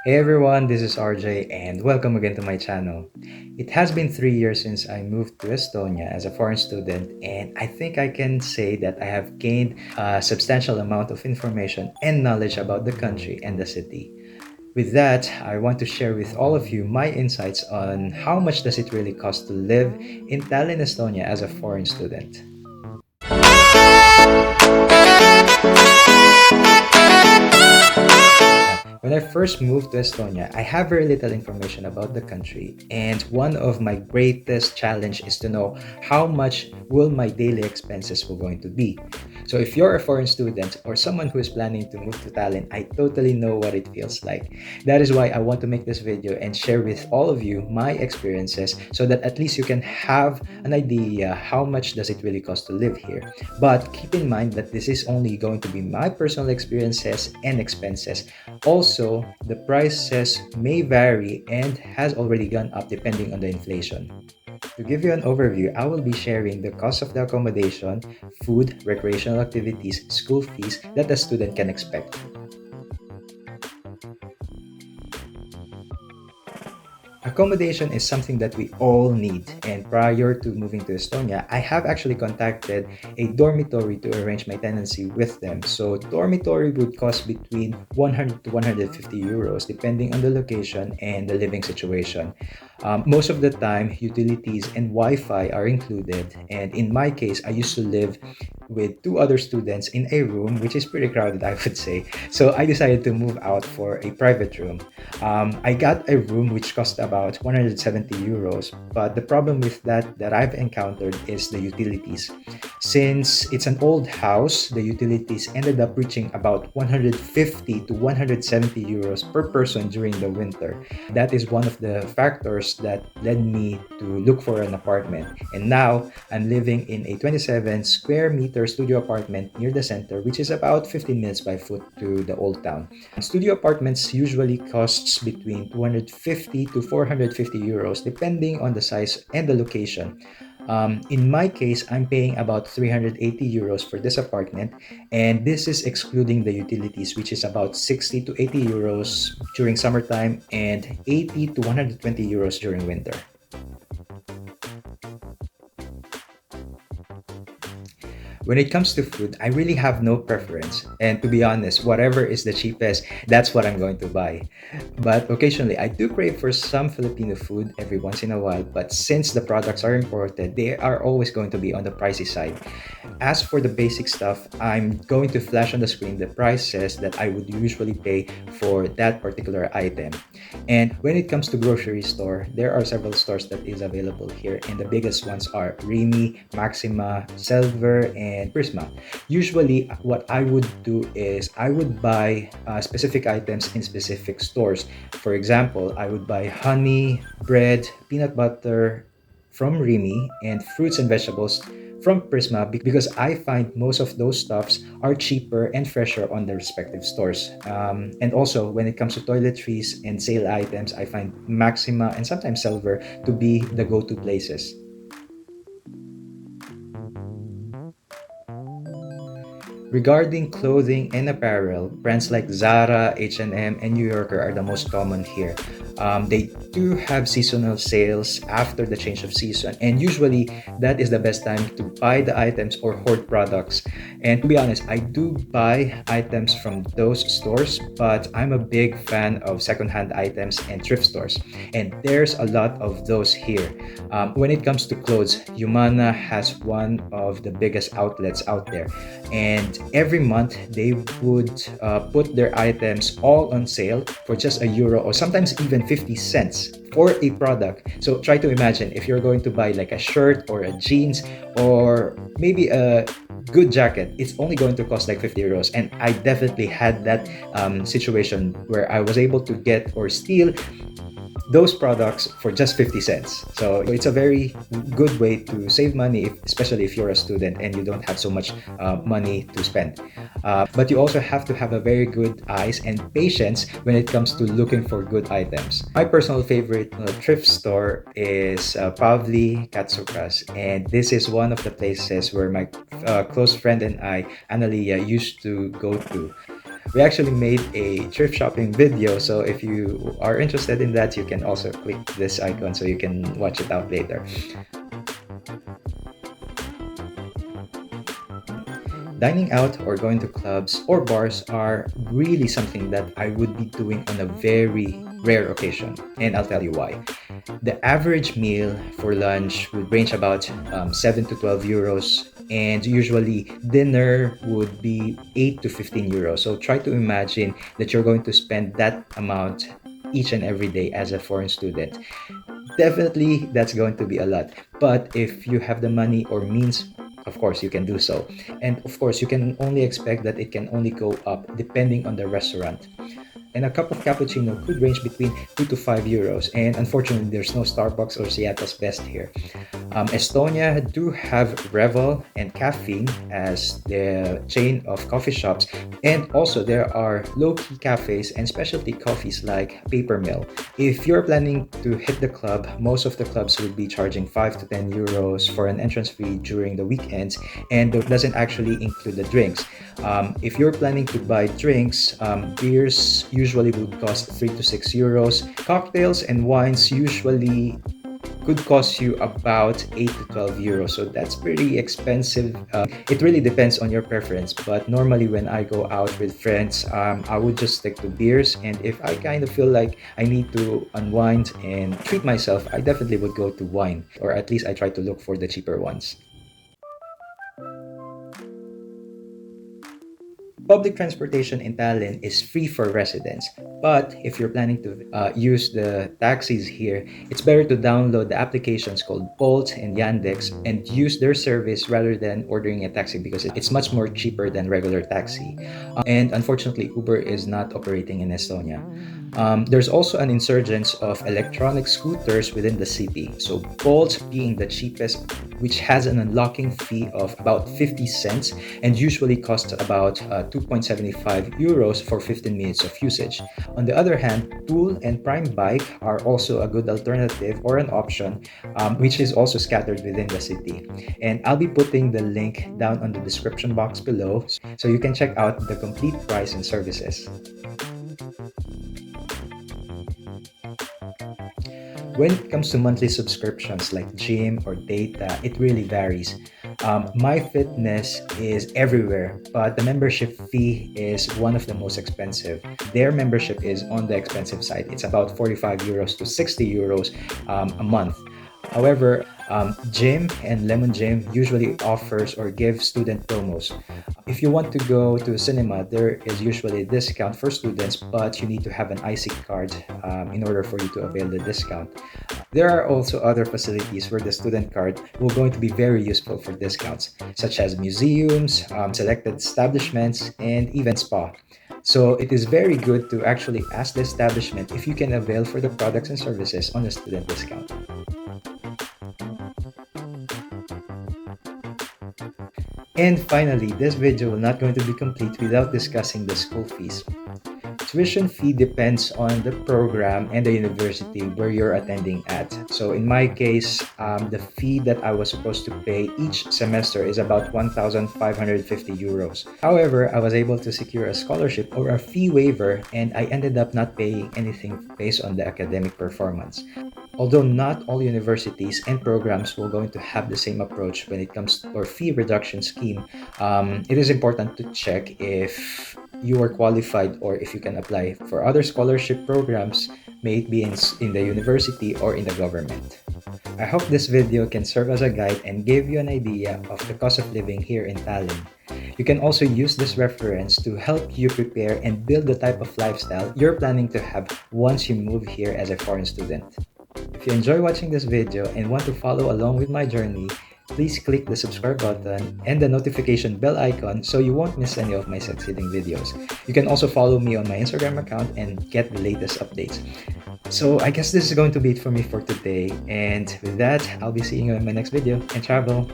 Hey everyone, this is RJ and welcome again to my channel. It has been 3 years since I moved to Estonia as a foreign student, and I think I can say that I have gained a substantial amount of information and knowledge about the country and the city. With that, I want to share with all of you my insights on how much does it really cost to live in Tallinn, Estonia as a foreign student. When I first moved to Estonia, I have very little information about the country, and one of my greatest challenge is to know how much will my daily expenses will going to be. So if you're a foreign student or someone who is planning to move to Tallinn, I totally know what it feels like. That is why I want to make this video and share with all of you my experiences so that at least you can have an idea how much does it really cost to live here. But keep in mind that this is only going to be my personal experiences and expenses. Also, the prices may vary and has already gone up depending on the inflation. To give you an overview, I will be sharing the cost of the accommodation, food, recreational activities, school fees that a student can expect. Accommodation is something that we all need, and prior to moving to Estonia, I have actually contacted a dormitory to arrange my tenancy with them. So, dormitory would cost between 100 to 150 euros depending on the location and the living situation. Most of the time, utilities and Wi Fi are included, and in my case, I used to live with two other students in a room, which is pretty crowded, I would say. So, I decided to move out for a private room. I got a room which cost about 170 euros, but the problem with that I've encountered is the utilities. Since it's an old house, the utilities ended up reaching about 150 to 170 euros per person during the winter. That is one of the factors that led me to look for an apartment. And now I'm living in a 27 square meter studio apartment near the center, which is about 15 minutes by foot to the old town. Studio apartments usually costs between 250 to 450 euros depending on the size and the location. In my case, I'm paying about 380 euros for this apartment, and this is excluding the utilities, which is about 60 to 80 euros during summertime and 80 to 120 euros during winter. When it comes to food, I really have no preference. And to be honest, whatever is the cheapest, that's what I'm going to buy. But occasionally, I do crave for some Filipino food every once in a while. But since the products are imported, they are always going to be on the pricey side. As for the basic stuff, I'm going to flash on the screen the prices that I would usually pay for that particular item. And when it comes to grocery store, there are several stores that is available here, and the biggest ones are Remy, Maxima, Silver, and Prisma. Usually, what I would do is I would buy specific items in specific stores. For example, I would buy honey, bread, peanut butter from Remy, and fruits and vegetables from Prisma because I find most of those stuffs are cheaper and fresher on the respective stores. And also, when it comes to toiletries and sale items, I find Maxima and sometimes Silver to be the go-to places. Regarding clothing and apparel, brands like Zara, H&M, and New Yorker are the most common here. They do have seasonal sales after the change of season, and usually that is the best time to buy the items or hoard products. And to be honest, I do buy items from those stores, but I'm a big fan of secondhand items and thrift stores, and there's a lot of those here. When it comes to clothes, Humana has one of the biggest outlets out there, and every month they would put their items all on sale for just a euro or sometimes even 50 cents for a product. So try to imagine if you're going to buy like a shirt or a jeans or maybe a good jacket, it's only going to cost like 50 euros. And I definitely had that situation where I was able to get or steal those products for just 50 cents. So it's a very good way to save money, especially if you're a student and you don't have so much money to spend. But you also have to have a very good eyes and patience when it comes to looking for good items. My personal favorite thrift store is Pavli Katsukas, and this is one of the places where my close friend and I, Analia, used to go to. We actually made a thrift shopping video, so if you are interested in that, you can also click this icon so you can watch it out later. Dining out or going to clubs or bars are really something that I would be doing on a very rare occasion, and I'll tell you why. The average meal for lunch would range about 7 to 12 euros, and usually dinner would be 8 to 15 euros. So try to imagine that you're going to spend that amount each and every day as a foreign student. Definitely, that's going to be a lot. But if you have the money or means, of course, you can do so. And of course, you can only expect that it can only go up depending on the restaurant. And a cup of cappuccino could range between 2 to 5 euros. And unfortunately, there's no Starbucks or Seattle's Best here. Estonia do have Revel and Caffeine as the chain of coffee shops. And also, there are low-key cafes and specialty coffees like Paper Mill. If you're planning to hit the club, most of the clubs will be charging 5 to 10 euros for an entrance fee during the weekends, and that doesn't actually include the drinks. If you're planning to buy drinks, beers usually would cost 3 to 6 euros. Cocktails and wines usually could cost you about 8 to 12 euros. So that's pretty expensive. It really depends on your preference. But normally when I go out with friends, I would just stick to beers. And if I kind of feel like I need to unwind and treat myself, I definitely would go to wine. Or at least I try to look for the cheaper ones. Public transportation in Tallinn is free for residents, but if you're planning to use the taxis here, it's better to download the applications called Bolt and Yandex and use their service rather than ordering a taxi because it's much more cheaper than regular taxi. And unfortunately, Uber is not operating in Estonia. There's also an insurgence of electronic scooters within the city. So Bolt being the cheapest, which has an unlocking fee of about 50 cents and usually costs about 2.75 euros for 15 minutes of usage. On the other hand, Tool and Prime Bike are also a good alternative or an option, which is also scattered within the city. And I'll be putting the link down on the description box below so you can check out the complete price and services. When it comes to monthly subscriptions like gym or data, it really varies. My Fitness is everywhere, but the membership fee is one of the most expensive. Their membership is on the expensive side. It's about 45 euros to 60 euros a month. However, Gym and Lemon Gym usually offers or gives student promos. If you want to go to a cinema, there is usually a discount for students, but you need to have an IC card in order for you to avail the discount. There are also other facilities where the student card will going to be very useful for discounts, such as museums, selected establishments, and even spa. So it is very good to actually ask the establishment if you can avail for the products and services on a student discount. And finally, this video will not going to be complete without discussing the school fees. Tuition fee depends on the program and the university where you're attending at. So in my case, the fee that I was supposed to pay each semester is about 1,550 euros. However, I was able to secure a scholarship or a fee waiver, and I ended up not paying anything based on the academic performance. Although not all universities and programs will going to have the same approach when it comes to our fee reduction scheme, it is important to check if you are qualified or if you can apply for other scholarship programs, may it be in the university or in the government. I hope this video can serve as a guide and give you an idea of the cost of living here in Tallinn. You can also use this reference to help you prepare and build the type of lifestyle you're planning to have once you move here as a foreign student. If you enjoy watching this video and want to follow along with my journey, please click the subscribe button and the notification bell icon so you won't miss any of my succeeding videos. You can also follow me on my Instagram account and get the latest updates. So I guess this is going to be it for me for today, and with that, I'll be seeing you in my next video, and travel!